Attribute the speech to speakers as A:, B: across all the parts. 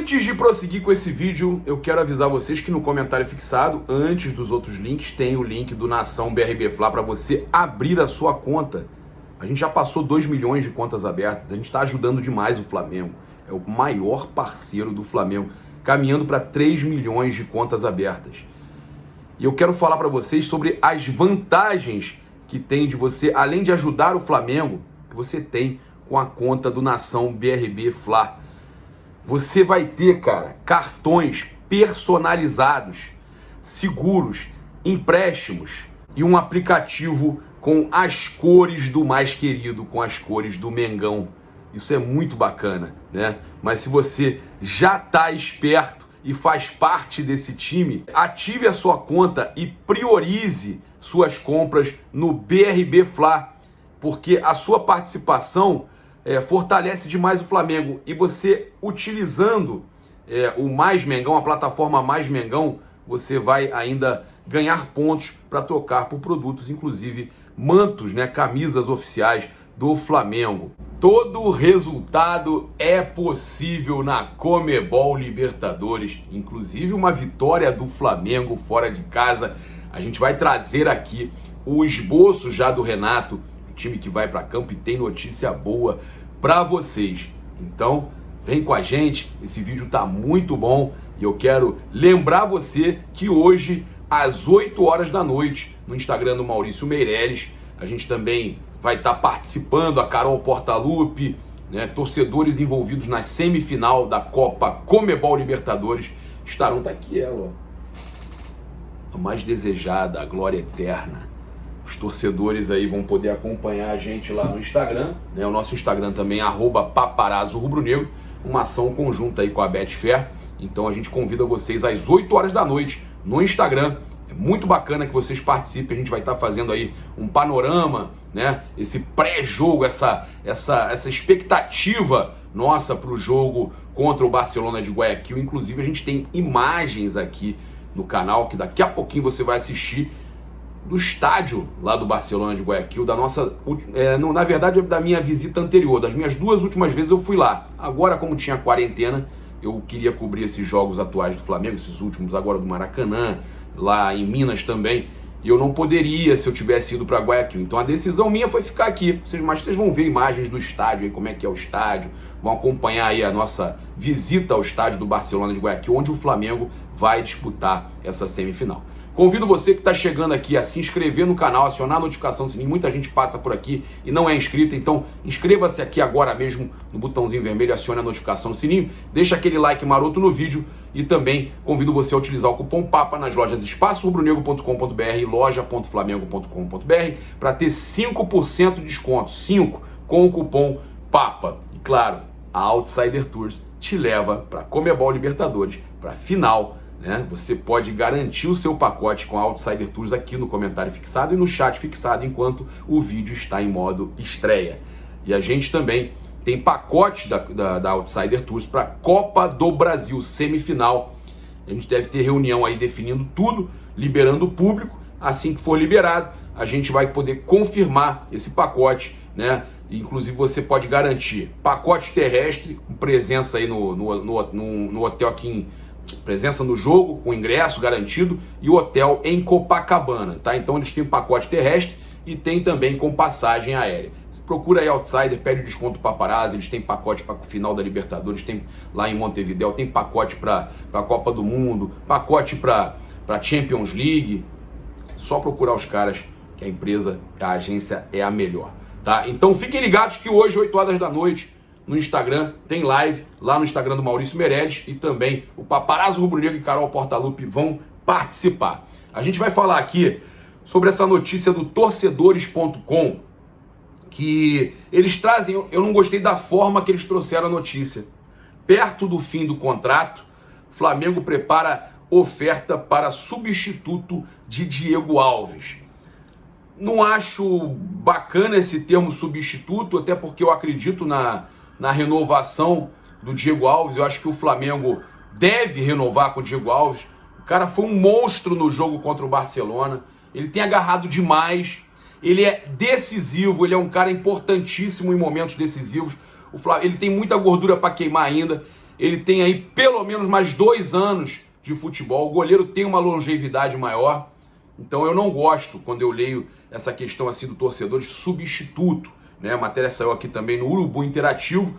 A: Antes de prosseguir com esse vídeo, eu quero avisar vocês que no comentário fixado, antes dos outros links, tem o link do Nação BRB Fla para você abrir a sua conta. A gente já passou 2 milhões de contas abertas, a gente está ajudando demais o Flamengo. É o maior parceiro do Flamengo, caminhando para 3 milhões de contas abertas. E eu quero falar para vocês sobre as vantagens que tem de você, além de ajudar o Flamengo, que você tem com a conta do Nação BRB Fla. Você vai ter, cara, cartões personalizados, seguros, empréstimos e um aplicativo com as cores do mais querido, com as cores do Mengão. Isso é muito bacana, né? Mas se você já tá esperto e faz parte desse time, ative a sua conta e priorize suas compras no BRB Fla, porque a sua participação fortalece demais o Flamengo. E você, utilizando o Mais Mengão, a plataforma Mais Mengão, você vai ainda ganhar pontos para trocar por produtos, inclusive mantos, né, camisas oficiais do Flamengo. Todo resultado é possível na Conmebol Libertadores, inclusive uma vitória do Flamengo fora de casa. A gente vai trazer aqui o esboço já do Renato, o time que vai para campo, e tem notícia boa para vocês. Então, vem com a gente, esse vídeo tá muito bom e eu quero lembrar você que hoje, às 8 horas da noite, no Instagram do Maurício Meirelles, a gente também vai estar participando, a Carol Portaluppi, né, torcedores envolvidos na semifinal da Copa Conmebol Libertadores estarão, tá aqui ela, ó, a mais desejada, a glória eterna. Os torcedores aí vão poder acompanhar a gente lá no Instagram, né? O nosso Instagram também, @paparazzo-rubro-negro, uma ação conjunta aí com a Betfair. Então a gente convida vocês às 8 horas da noite no Instagram. É muito bacana que vocês participem, a gente vai estar fazendo aí um panorama, né? Esse pré-jogo, essa expectativa nossa para o jogo contra o Barcelona de Guayaquil. Inclusive a gente tem imagens aqui no canal que daqui a pouquinho você vai assistir, do estádio lá do Barcelona de Guayaquil, da nossa, na verdade da minha visita anterior, das minhas 2 últimas vezes eu fui lá. Agora, como tinha quarentena, eu queria cobrir esses jogos atuais do Flamengo, esses últimos agora do Maracanã, lá em Minas também, e eu não poderia se eu tivesse ido para Guayaquil. Então a decisão minha foi ficar aqui, mas vocês vão ver imagens do estádio, aí, como é que é o estádio, vão acompanhar aí a nossa visita ao estádio do Barcelona de Guayaquil, onde o Flamengo vai disputar essa semifinal. Convido você que está chegando aqui a se inscrever no canal, acionar a notificação do sininho. Muita gente passa por aqui e não é inscrito, então inscreva-se aqui agora mesmo no botãozinho vermelho, acione a notificação do sininho, deixa aquele like maroto no vídeo e também convido você a utilizar o cupom PAPA nas lojas espaçorubronegro.com.br e loja.flamengo.com.br para ter 5% de desconto, 5 com o cupom PAPA. E claro, a Outsider Tours te leva para Conmebol Libertadores, para a final. Você pode garantir o seu pacote com a Outsider Tours aqui no comentário fixado e no chat fixado enquanto o vídeo está em modo estreia. E a gente também tem pacote da Outsider Tours para Copa do Brasil, semifinal. A gente deve ter reunião aí definindo tudo, liberando o público. Assim que for liberado, a gente vai poder confirmar esse pacote, né? Inclusive você pode garantir pacote terrestre, com presença aí no hotel aqui em... presença no jogo, com ingresso garantido, e o hotel em Copacabana, tá? Então eles têm pacote terrestre e tem também com passagem aérea. Procura aí Outsider, pede o desconto paparazzi, eles têm pacote para o final da Libertadores, tem lá em Montevidéu, tem pacote para a Copa do Mundo, pacote para Champions League. Só procurar os caras, que a empresa, a agência é a melhor, tá? Então fiquem ligados que hoje, 8 horas da noite, no Instagram, tem live lá no Instagram do Maurício Meirelles, e também o Paparazzo Rubro-Negro e Carol Portaluppi vão participar. A gente vai falar aqui sobre essa notícia do torcedores.com, que eles trazem, eu não gostei da forma que eles trouxeram a notícia. Perto do fim do contrato, Flamengo prepara oferta para substituto de Diego Alves. Não acho bacana esse termo substituto, até porque eu acredito na renovação do Diego Alves. Eu acho que o Flamengo deve renovar com o Diego Alves. O cara foi um monstro no jogo contra o Barcelona. Ele tem agarrado demais. Ele é decisivo, ele é um cara importantíssimo em momentos decisivos. Ele tem muita gordura para queimar ainda. ele tem aí pelo menos mais 2 anos de futebol. O goleiro tem uma longevidade maior. Então eu não gosto, quando eu leio essa questão assim do torcedor, de substituto, né? A matéria saiu aqui também no Urubu Interativo.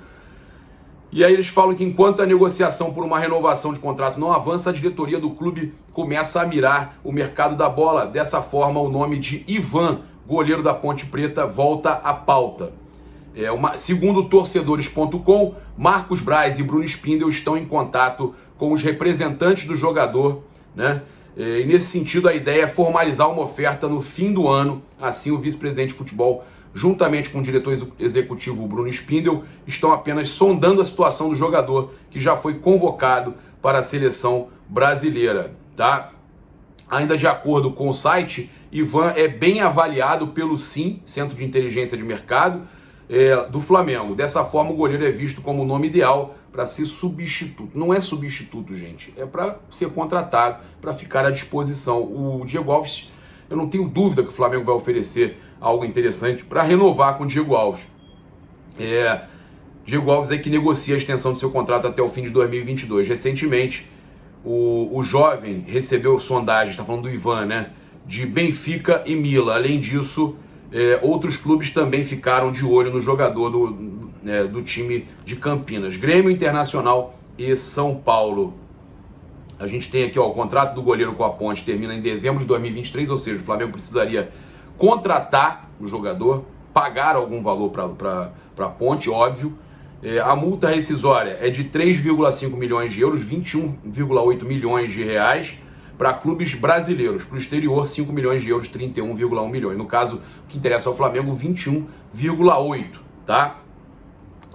A: E aí eles falam que enquanto a negociação por uma renovação de contrato não avança, a diretoria do clube começa a mirar o mercado da bola. Dessa forma, o nome de Ivan, goleiro da Ponte Preta, volta à pauta. Segundo torcedores.com, Marcos Braz e Bruno Spindel estão em contato com os representantes do jogador, né? E nesse sentido, a ideia é formalizar uma oferta no fim do ano. Assim, o vice-presidente de futebol, juntamente com o diretor executivo Bruno Spindel, estão apenas sondando a situação do jogador, que já foi convocado para a seleção brasileira, tá? Ainda de acordo com o site, Ivan é bem avaliado pelo SIM, Centro de Inteligência de Mercado, do Flamengo. Dessa forma, o goleiro é visto como o nome ideal para ser substituto. Não é substituto, gente. É para ser contratado, para ficar à disposição. O Diego Alves, eu não tenho dúvida que o Flamengo vai oferecer algo interessante para renovar com o Diego Alves. Diego Alves é que negocia a extensão do seu contrato até o fim de 2022. Recentemente, o jovem recebeu sondagem, está falando do Ivan, né, de Benfica e Milan. Além disso, outros clubes também ficaram de olho no jogador do time de Campinas. Grêmio, Internacional e São Paulo. A gente tem aqui, ó, o contrato do goleiro com a Ponte termina em dezembro de 2023, ou seja, o Flamengo precisaria contratar o jogador, pagar algum valor para a Ponte, óbvio. A multa rescisória é de 3,5 milhões de euros, 21,8 milhões de reais, para clubes brasileiros. Para o exterior, 5 milhões de euros, 31,1 milhões. No caso, o que interessa ao Flamengo, 21,8, tá?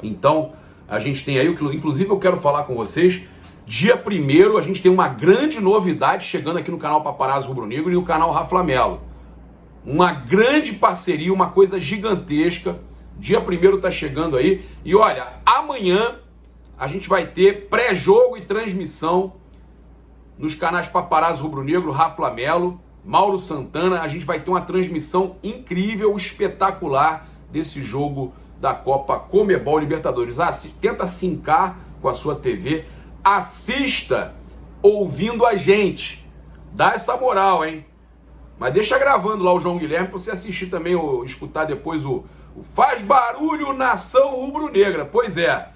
A: Então, a gente tem aí, inclusive eu quero falar com vocês, dia 1º a gente tem uma grande novidade chegando aqui no canal Paparazzo Rubro-Negro e no canal Raflamelo. Uma grande parceria, uma coisa gigantesca. Dia 1º tá chegando aí. E olha, amanhã a gente vai ter pré-jogo e transmissão nos canais Paparazzo Rubro-Negro, Raflamelo, Mauro Santana. A gente vai ter uma transmissão incrível, espetacular desse jogo da Copa Conmebol Libertadores. Tenta sincar com a sua TV, assista ouvindo a gente. Dá essa moral, hein? Mas deixa gravando lá o João Guilherme para você assistir também, ou escutar depois o Faz Barulho Nação Rubro-Negra. Pois é.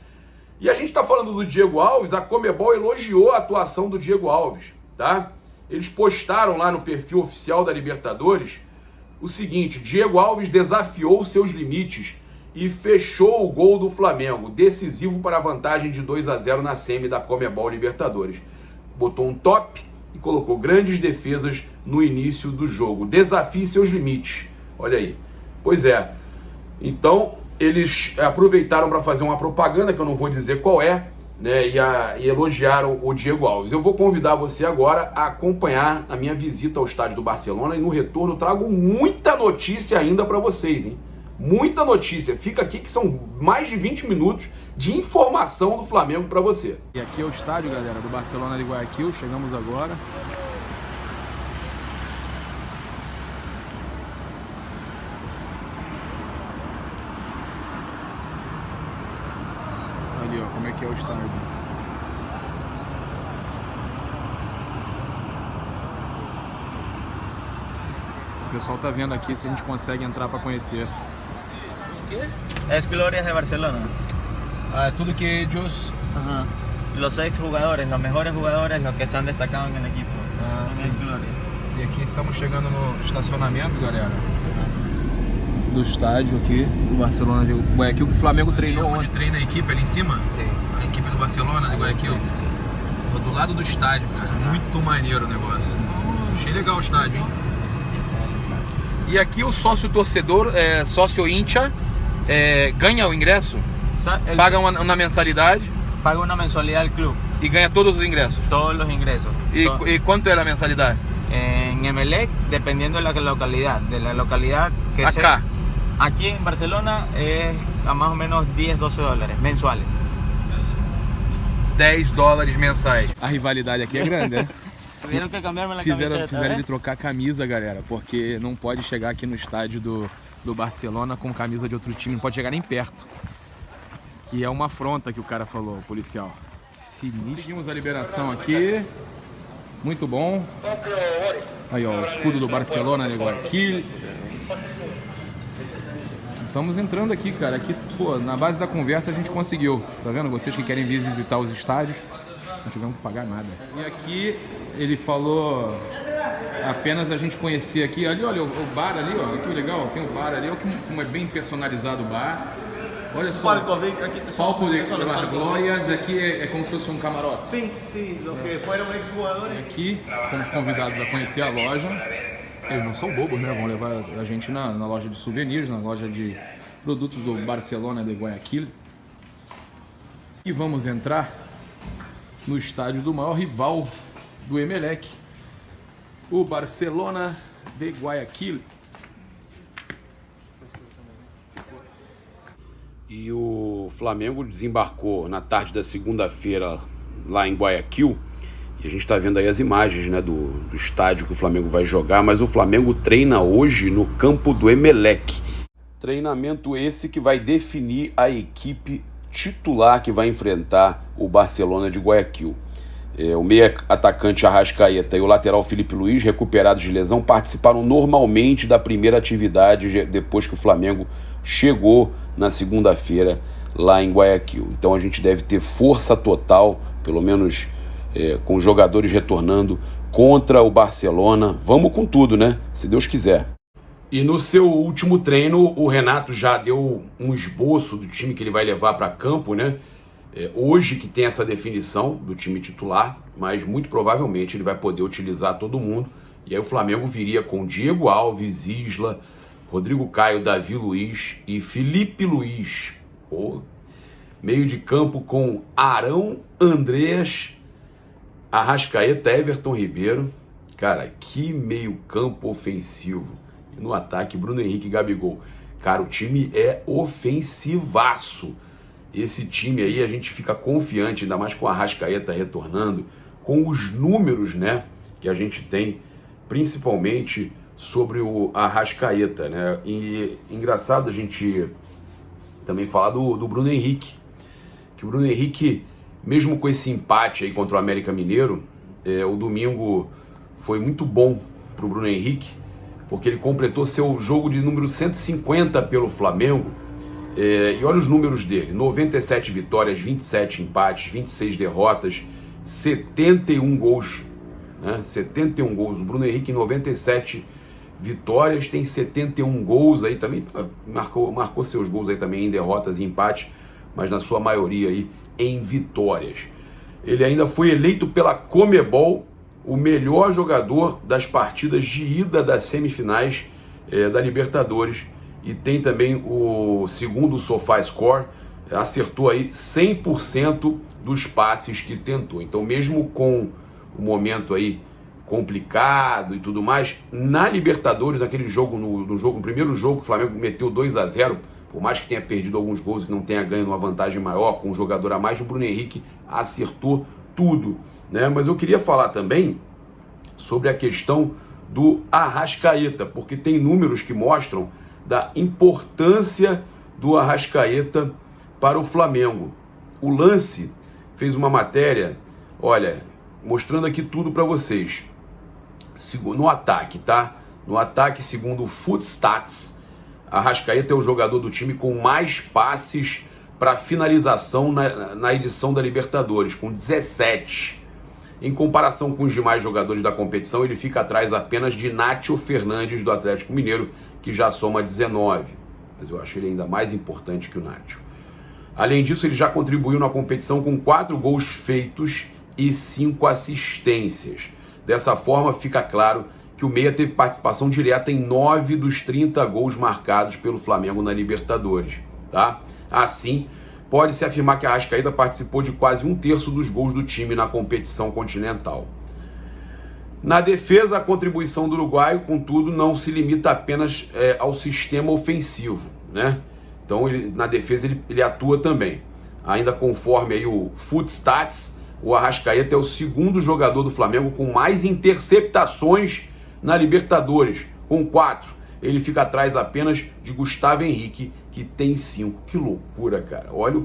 A: E a gente está falando do Diego Alves, a Conmebol elogiou a atuação do Diego Alves, tá? Eles postaram lá no perfil oficial da Libertadores o seguinte: Diego Alves desafiou seus limites e fechou o gol do Flamengo, decisivo para a vantagem de 2-0 na semi da Conmebol Libertadores. Botou um top e colocou grandes defesas no início do jogo. Desafie seus limites. Olha aí. Pois é. Então, eles aproveitaram para fazer uma propaganda, que eu não vou dizer qual é, né, e elogiaram o Diego Alves. Eu vou convidar você agora a acompanhar a minha visita ao estádio do Barcelona, e no retorno eu trago muita notícia ainda para vocês, hein? Muita notícia. Fica aqui que são mais de 20 minutos de informação do Flamengo para você.
B: E aqui é o estádio, galera, do Barcelona de Guayaquil. Chegamos agora. Ali, ó, como é que é o estádio. O pessoal tá vendo aqui se a gente consegue entrar para conhecer.
C: Es Glorias de Barcelona.
B: Tudo que ellos...
C: Ajá. Los exjugadores, los mejores jugadores, los que se han destacado en el equipo.
B: Sim. E aqui estamos chegando no estacionamento, galera, do estádio aqui do Barcelona de Guayaquil, que o Flamengo treinou ontem.
A: Onde treina a equipe ali em cima?
C: Sim.
A: A equipe do Barcelona de Guayaquil?
C: Sim.
A: Do lado do estádio, cara. Muito maneiro o negócio. Achei legal o estádio, hein?
B: E aqui o sócio torcedor, sócio hincha, ganha o ingresso, paga uma mensalidade
C: Paga una mensualidad al club,
B: e ganha todos os ingressos.
C: todos los ingresos.
B: E quanto é a mensalidade?
C: En Emelec, dependiendo de la localidad que
B: Acá.
C: sea. Aquí en Barcelona es a más o menos 10, 12 dólares mensuales.
B: $10 mensais. A rivalidade aqui é grande, né?
C: Tuvieron que cambiarme la camiseta,
B: Fizeram ele
C: ¿eh?
B: trocar a camisa, galera, porque não pode chegar aqui no estádio do Barcelona com camisa de outro time, não pode chegar nem perto. Que é uma afronta que o cara falou, o policial. Seguimos a liberação aqui. Muito bom. Aí, ó, o escudo do Barcelona de Guayaquil. Estamos entrando aqui, cara. Aqui, pô, na base da conversa a gente conseguiu. Tá vendo? Vocês que querem vir visitar os estádios, não tivemos que pagar nada. E aqui ele falou apenas a gente conhecer aqui. Ali, olha, o bar ali, ó. Que legal, tem um bar ali. Olha como é bem personalizado o bar. Olha só. Palco de las Glórias. Aqui é como se fosse um camarote.
D: Sim, sim. Os que foram ex-jogadores.
B: E aqui fomos convidados a conhecer a loja. Eles não são bobos, né? Vão levar a gente na loja de souvenirs, na loja de produtos do Barcelona de Guayaquil. E vamos entrar no estádio do maior rival do Emelec, o Barcelona de Guayaquil.
A: E o Flamengo desembarcou na tarde da segunda-feira lá em Guayaquil. E a gente está vendo aí as imagens, né, do estádio que o Flamengo vai jogar. Mas o Flamengo treina hoje no campo do Emelec. Treinamento esse que vai definir a equipe titular que vai enfrentar o Barcelona de Guayaquil. O meia atacante Arrascaeta e o lateral Filipe Luís, recuperados de lesão, participaram normalmente da primeira atividade depois que o Flamengo chegou na segunda-feira lá em Guayaquil. Então a gente deve ter força total, pelo menos com os jogadores retornando contra o Barcelona. Vamos com tudo, né? Se Deus quiser. E no seu último treino, o Renato já deu um esboço do time que ele vai levar para campo, né? Hoje que tem essa definição do time titular, mas muito provavelmente ele vai poder utilizar todo mundo. E aí o Flamengo viria com Diego Alves, Isla, Rodrigo Caio, Davi Luiz e Filipe Luís. Pô, meio de campo com Arão, Andreas, Arrascaeta, Everton Ribeiro. Cara, que meio campo ofensivo. E no ataque, Bruno Henrique e Gabigol. Cara, o time é ofensivaço. Esse time aí a gente fica confiante, ainda mais com a Arrascaeta retornando, com os números, né, que a gente tem, principalmente sobre o Arrascaeta, né? E engraçado a gente também falar do Bruno Henrique, que o Bruno Henrique, mesmo com esse empate aí contra o América Mineiro, o domingo foi muito bom para o Bruno Henrique, porque ele completou seu jogo de número 150 pelo Flamengo. E olha os números dele: 97 vitórias, 27 empates, 26 derrotas, 71 gols, né? 71 gols. O Bruno Henrique em 97 vitórias tem 71 gols aí também, marcou seus gols aí também em derrotas e empates, mas na sua maioria aí em vitórias. Ele ainda foi eleito pela Conmebol o melhor jogador das partidas de ida das semifinais da Libertadores, e tem também o segundo SofaScore, acertou aí 100% dos passes que tentou. Então, mesmo com o momento aí complicado e tudo mais, na Libertadores, naquele jogo, no primeiro jogo, que o Flamengo meteu 2-0, por mais que tenha perdido alguns gols e que não tenha ganho uma vantagem maior, com um jogador a mais, o Bruno Henrique acertou tudo, né? Mas eu queria falar também sobre a questão do Arrascaeta, porque tem números que mostram da importância do Arrascaeta para o Flamengo. O Lance fez uma matéria, olha, mostrando aqui tudo para vocês. No ataque, tá? No ataque, segundo o Footstats, Arrascaeta é o jogador do time com mais passes para finalização na edição da Libertadores, com 17. Em comparação com os demais jogadores da competição, ele fica atrás apenas de Nacho Fernandes, do Atlético Mineiro, que já soma 19. Mas eu acho ele ainda mais importante que o Nacho. Além disso, ele já contribuiu na competição com 4 gols feitos e 5 assistências. Dessa forma, fica claro que o meia teve participação direta em 9 dos 30 gols marcados pelo Flamengo na Libertadores, tá? Assim, pode-se afirmar que a Arrascaeta participou de quase 1/3 dos gols do time na competição continental. Na defesa, a contribuição do uruguaio, contudo, não se limita apenas ao sistema ofensivo, né? Então, na defesa, ele atua também. Ainda conforme aí o Footstats, o Arrascaeta é o segundo jogador do Flamengo com mais interceptações na Libertadores, com 4. Ele fica atrás apenas de Gustavo Henrique, que tem 5. Que loucura, cara. Olha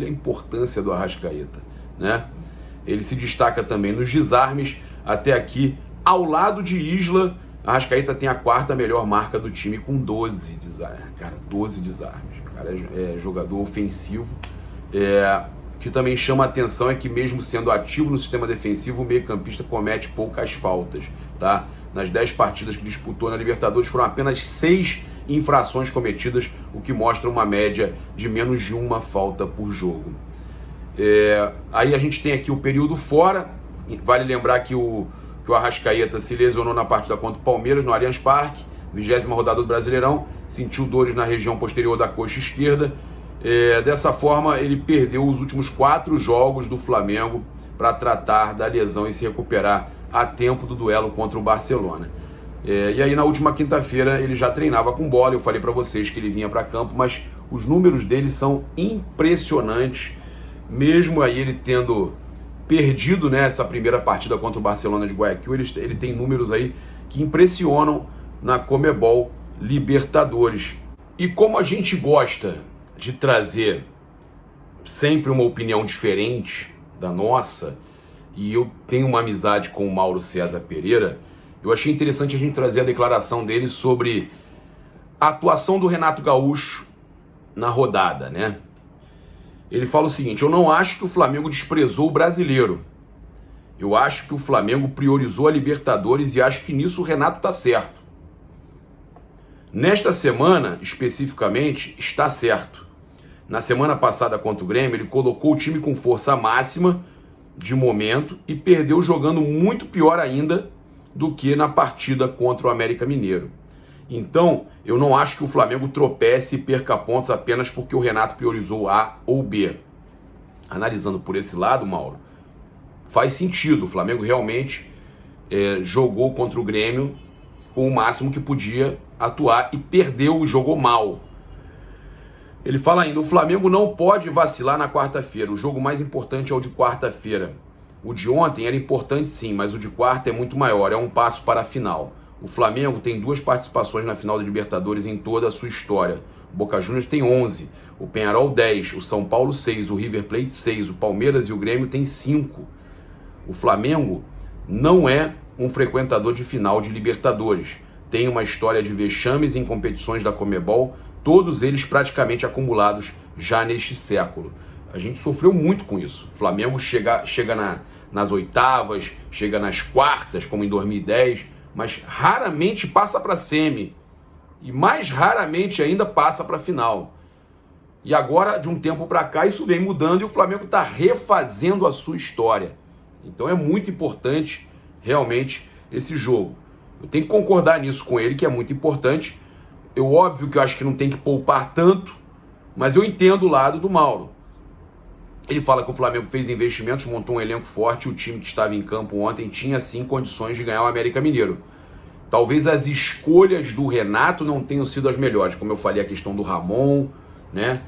A: a importância do Arrascaeta. né? Ele se destaca também nos desarmes até aqui, ao lado de Isla. A Arrascaeta tem a 4ª melhor marca do time com 12 desarmes. Cara, 12 desarmes. O cara é jogador ofensivo. O que também chama a atenção é que mesmo sendo ativo no sistema defensivo, o meio-campista comete poucas faltas, tá? Nas 10 partidas que disputou na Libertadores foram apenas 6 infrações cometidas, o que mostra uma média de menos de 1 falta por jogo. Aí a gente tem aqui o período fora. Vale lembrar que o Arrascaeta se lesionou na partida contra o Palmeiras no Allianz Parque, 20ª rodada do Brasileirão, sentiu dores na região posterior da coxa esquerda. Dessa forma, ele perdeu os últimos 4 jogos do Flamengo para tratar da lesão e se recuperar a tempo do duelo contra o Barcelona. E aí na última quinta-feira ele já treinava com bola. Eu falei para vocês que ele vinha para campo, mas os números dele são impressionantes, mesmo aí ele tendo perdido, né, essa primeira partida contra o Barcelona de Guayaquil. Ele tem números aí que impressionam na Conmebol Libertadores. E como a gente gosta de trazer sempre uma opinião diferente da nossa, e eu tenho uma amizade com o Mauro César Pereira, eu achei interessante a gente trazer a declaração dele sobre a atuação do Renato Gaúcho na rodada, né? Ele fala o seguinte: eu não acho que o Flamengo desprezou o brasileiro. Eu acho que o Flamengo priorizou a Libertadores e acho que nisso o Renato tá certo. Nesta semana, especificamente, está certo. Na semana passada contra o Grêmio, ele colocou o time com força máxima de momento e perdeu jogando muito pior ainda do que na partida contra o América Mineiro. Então, eu não acho que o Flamengo tropece e perca pontos apenas porque o Renato priorizou A ou B. Analisando por esse lado, Mauro, faz sentido. O Flamengo realmente jogou contra o Grêmio com o máximo que podia atuar e perdeu e jogou mal. Ele fala ainda: o Flamengo não pode vacilar na quarta-feira. O jogo mais importante é o de quarta-feira. O de ontem era importante sim, mas o de quarta é muito maior, é um passo para a final. O Flamengo tem 2 participações na final da Libertadores em toda a sua história. O Boca Juniors tem 11, o Peñarol 10, o São Paulo 6, o River Plate 6, o Palmeiras e o Grêmio tem 5. O Flamengo não é um frequentador de final de Libertadores. Tem uma história de vexames em competições da Conmebol, todos eles praticamente acumulados já neste século. A gente sofreu muito com isso. O Flamengo chega nas oitavas, chega nas quartas, como em 2010, mas raramente passa para semi. E mais raramente ainda passa para final. E agora, de um tempo para cá, isso vem mudando e o Flamengo está refazendo a sua história. Então é muito importante, realmente, esse jogo. Eu tenho que concordar nisso com ele, que é muito importante. Óbvio que eu acho que não tem que poupar tanto, mas eu entendo o lado do Mauro. Ele fala que o Flamengo fez investimentos, montou um elenco forte, o time que estava em campo ontem tinha sim condições de ganhar o América Mineiro. Talvez as escolhas do Renato não tenham sido as melhores, como eu falei, a questão do Ramon, né?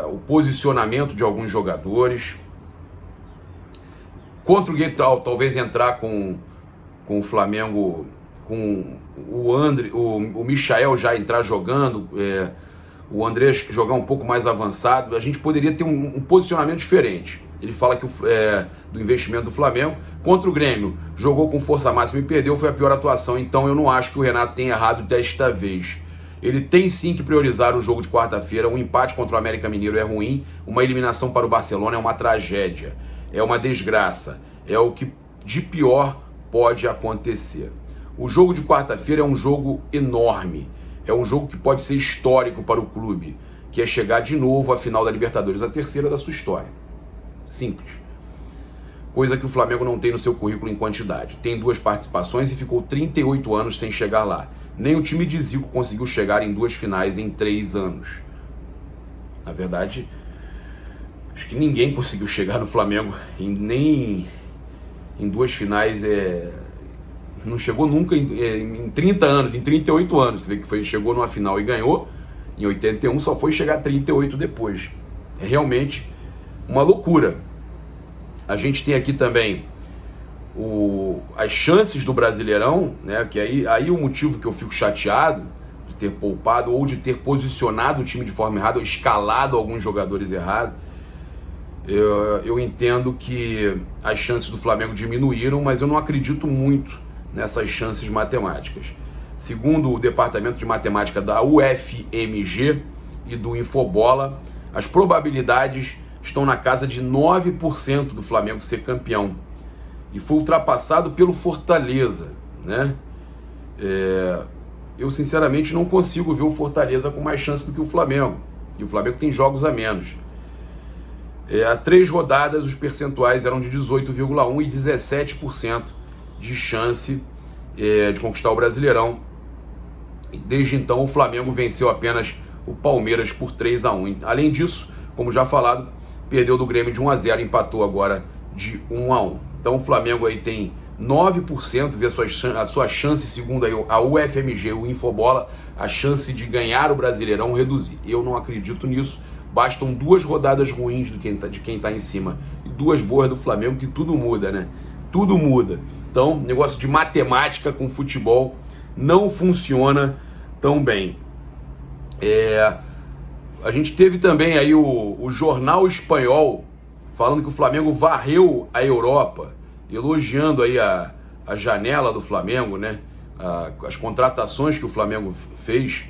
A: O posicionamento de alguns jogadores. Contra o Grêmio, talvez entrar com o Flamengo, com o Michael já entrar jogando, o André jogar um pouco mais avançado, a gente poderia ter um posicionamento diferente. Ele fala que do investimento do Flamengo. Contra o Grêmio, jogou com força máxima e perdeu, foi a pior atuação. Então eu não acho que o Renato tenha errado desta vez. Ele tem sim que priorizar o jogo de quarta-feira. Um empate contra o América Mineiro é ruim, uma eliminação para o Barcelona é uma tragédia, é uma desgraça, é o que de pior pode acontecer. O jogo de quarta-feira é um jogo enorme, é um jogo que pode ser histórico para o clube, que é chegar de novo à final da Libertadores, a terceira da sua história. Simples. Coisa que o Flamengo não tem no seu currículo em quantidade. Tem 2 participações e ficou 38 anos sem chegar lá. Nem o time de Zico conseguiu chegar em 2 finais em 3 anos. Na verdade, acho que ninguém conseguiu chegar no Flamengo nem em 2 finais. Não chegou nunca em 30 anos, em 38 anos. Você vê que chegou numa final e ganhou. Em 81 só foi chegar a 38 depois. É realmente uma loucura. A gente tem aqui também as chances do Brasileirão, né? Que aí o motivo que eu fico chateado de ter poupado ou de ter posicionado o time de forma errada, ou escalado alguns jogadores errados. eu entendo que as chances do Flamengo diminuíram, mas eu não acredito muito nessas chances matemáticas. Segundo o departamento de matemática da UFMG e do Infobola, as probabilidades estão na casa de 9% do Flamengo ser campeão. E foi ultrapassado pelo Fortaleza, né? Eu sinceramente não consigo ver o Fortaleza com mais chance do que o Flamengo. E o Flamengo tem jogos a menos. Há 3 rodadas os percentuais eram de 18,1% e 17% de chance de conquistar o Brasileirão. Desde então o Flamengo venceu apenas o Palmeiras por 3-1. Além disso, como já falado, perdeu do Grêmio de 1-0, empatou agora de 1-1. Então o Flamengo aí tem 9%, vê a sua chance, segundo aí a UFMG, o Infobola, a chance de ganhar o Brasileirão reduzir. Eu não acredito nisso. Bastam 2 rodadas ruins de quem tá em cima e 2 boas do Flamengo, que tudo muda, né? Tudo muda. Então, negócio de matemática com futebol não funciona tão bem. A gente teve também aí o jornal espanhol falando que o Flamengo varreu a Europa, elogiando aí a janela do Flamengo, né? As contratações que o Flamengo fez.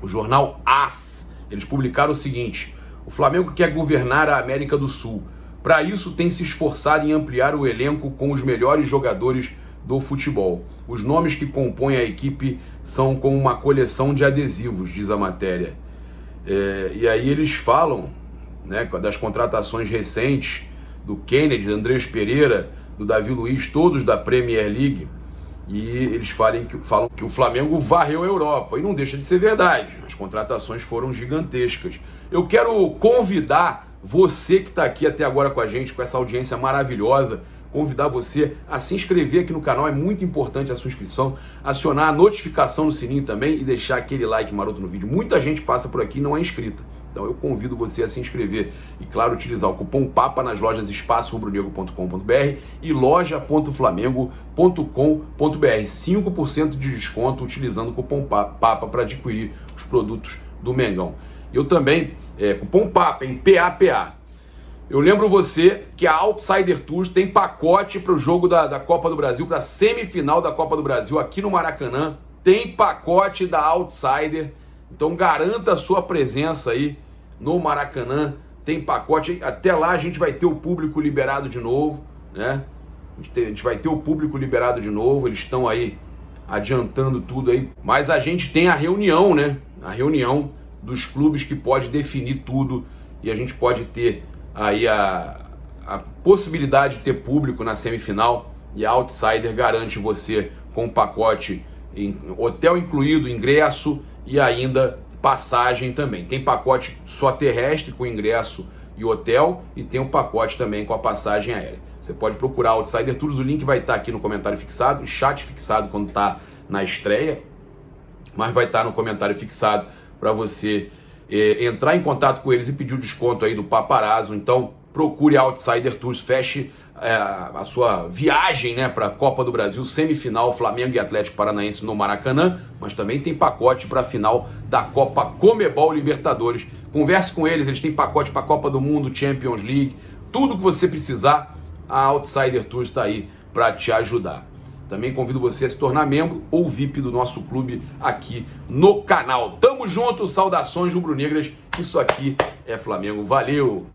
A: O jornal AS, eles publicaram o seguinte: o Flamengo quer governar a América do Sul. Para isso tem se esforçado em ampliar o elenco com os melhores jogadores do futebol. Os nomes que compõem a equipe são como uma coleção de adesivos, diz a matéria. E aí eles falam, né, das contratações recentes do Kennedy, do Andrés Pereira, do Davi Luiz, todos da Premier League, e eles falam que o Flamengo varreu a Europa, e não deixa de ser verdade, as contratações foram gigantescas. Eu quero convidar você que está aqui até agora com a gente, com essa audiência maravilhosa, convidar você a se inscrever aqui no canal, é muito importante a sua inscrição, acionar a notificação no sininho também e deixar aquele like maroto no vídeo. Muita gente passa por aqui e não é inscrita, então eu convido você a se inscrever e, claro, utilizar o cupom PAPA nas lojas espaçorubronegro.com.br e loja.flamengo.com.br, 5% de desconto utilizando o cupom PAPA para adquirir os produtos do Mengão. Eu também, cupom PAPA, em PAPA. Eu lembro você que a Outsider Tours tem pacote para o jogo da Copa do Brasil, para a semifinal da Copa do Brasil aqui no Maracanã. Tem pacote da Outsider, então garanta a sua presença aí no Maracanã. Tem pacote, até lá a gente vai ter o público liberado de novo, né? A gente vai ter o público liberado de novo, eles estão aí adiantando tudo aí. Mas a gente tem a reunião, né? A reunião dos clubes que pode definir tudo e a gente pode ter aí a possibilidade de ter público na semifinal, e a Outsider garante você com um pacote, hotel incluído, ingresso e ainda passagem também. Tem pacote só terrestre com ingresso e hotel, e tem um pacote também com a passagem aérea. Você pode procurar Outsider Tours, o link vai estar aqui no comentário fixado, chat fixado quando está na estreia, mas vai estar no comentário fixado para você entrar em contato com eles e pedir o desconto aí do Paparazzo. Então procure a Outsider Tours, feche a sua viagem, né, para a Copa do Brasil, semifinal Flamengo e Atlético Paranaense no Maracanã, mas também tem pacote para a final da Copa Comebol Libertadores. Converse com eles, eles têm pacote para a Copa do Mundo, Champions League, tudo que você precisar, a Outsider Tours está aí para te ajudar. Também convido você a se tornar membro ou VIP do nosso clube aqui no canal. Tamo junto, saudações rubro-negras. Isso aqui é Flamengo. Valeu!